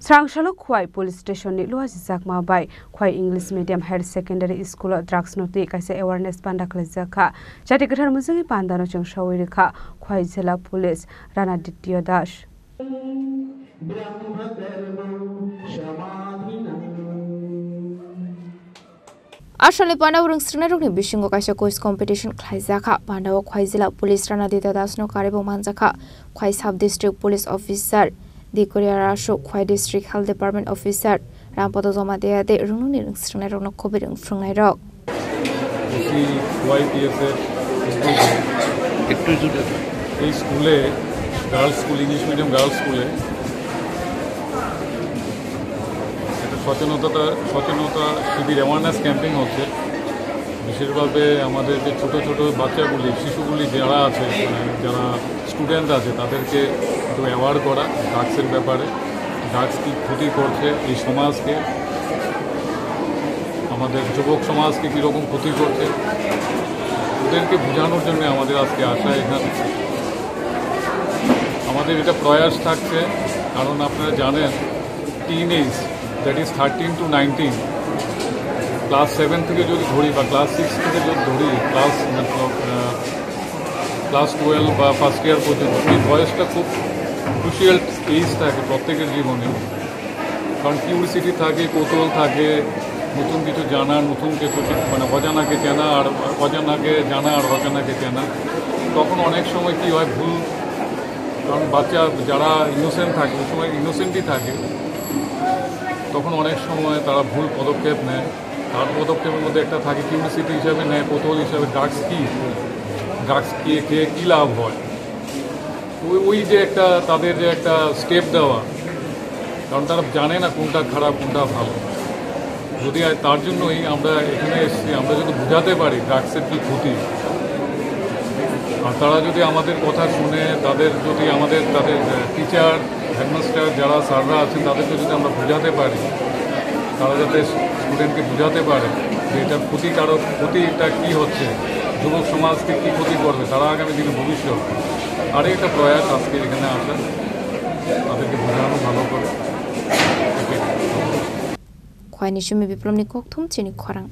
Srangshalo Khwai Police Station ni Luasi Sakma by Khwai English Medium Higher Secondary School Drugs Noti kaisa awareness panda khlajaka jati gathar musangi pandano chung shawai rekha Khwai Jila Police Rana Ditya Das Ashale Pandau rung srina rung ni bisingo kaisa quiz competition khlaijaka Pandau Khwai Jila Police Rana Ditya Das no karebo manjaka Khwai Sub District Police Officer Dikoria Rasho Khwai District Health Department Officer Rampodo Joma Deade rung ni rung srina rung no khobi rung frungnai rok এই স্কুলে girls school English medium girls স্কুলে একটা সচেতনতা শিবির awareness campaign হচ্ছে বিশেষভাবে আমাদের যে ছোটো ছোটো বাচ্চাগুলি শিশুগুলি যারা আছে যারা স্টুডেন্ট আছে তাদেরকে একটু অ্যাওয়ার করা ড্রাগসের ব্যাপারে ড্রাগস কী ক্ষতি করছে এই সমাজকে আমাদের যুবক সমাজকে কীরকম ক্ষতি করছে ওদেরকে বোঝানোর জন্য আমাদের আজকে আসা এখানে আমাদের এটা প্রয়াস থাকছে কারণ আপনারা জানেন teen age that is 13 to 19 class 7 থেকে যদি ধরি বা ক্লাস 6 থেকে যদি ধরি ক্লাস 12 বা ফার্স্ট ইয়ার পর্যন্ত এই বয়সটা খুব ক্রুশিয়াল এজ থাকে প্রত্যেকের জীবনে কারণ কিউরিসিটি থাকে কৌতূহল থাকে নতুন কিছু জানা নতুন কিছু মানে অজানাকে চেনা আর অজানাকে জানা আর অজানাকে চেনা তখন অনেক সময় কি হয় ভুল কারণ বাচ্চা যারা ইনোসেন্ট থাকে ওই সময় ইনোসেন্টই থাকে তখন অনেক সময় তারা ভুল পদক্ষেপ নেয় তার পদক্ষেপের মধ্যে একটা থাকে কিউরিসিটি হিসাবে নেয় কৌতূহল হিসাবে ড্রাগস খেয়ে কী লাভ হয় ওই যে একটা তাদের যে একটা স্টেপ দেওয়া কারণ তারা জানে না কোনটা খারাপ কোনটা ভালো যদি তার জন্যই আমরা এখানে এসেছি আমরা যদি বোঝাতে পারি ড্রাগসের কী ক্ষতি আর তারা যদি আমাদের কথা শুনে তাদের টিচার হেডমাস্টার যারা স্যাররা আছেন তাদেরকে যদি আমরা বোঝাতে পারি তারা যাতে স্টুডেন্টকে বোঝাতে পারে যে এটার ক্ষতিটা কী হচ্ছে যুবক সমাজকে কী ক্ষতি করবে তারা আগামী দিনে ভবিষ্যৎ আর একটা প্রয়াস আজকে এখানে আসা তাদেরকে বোঝানো ভালো করে Khwai ni shumi biplom ni kok thum chini khwarang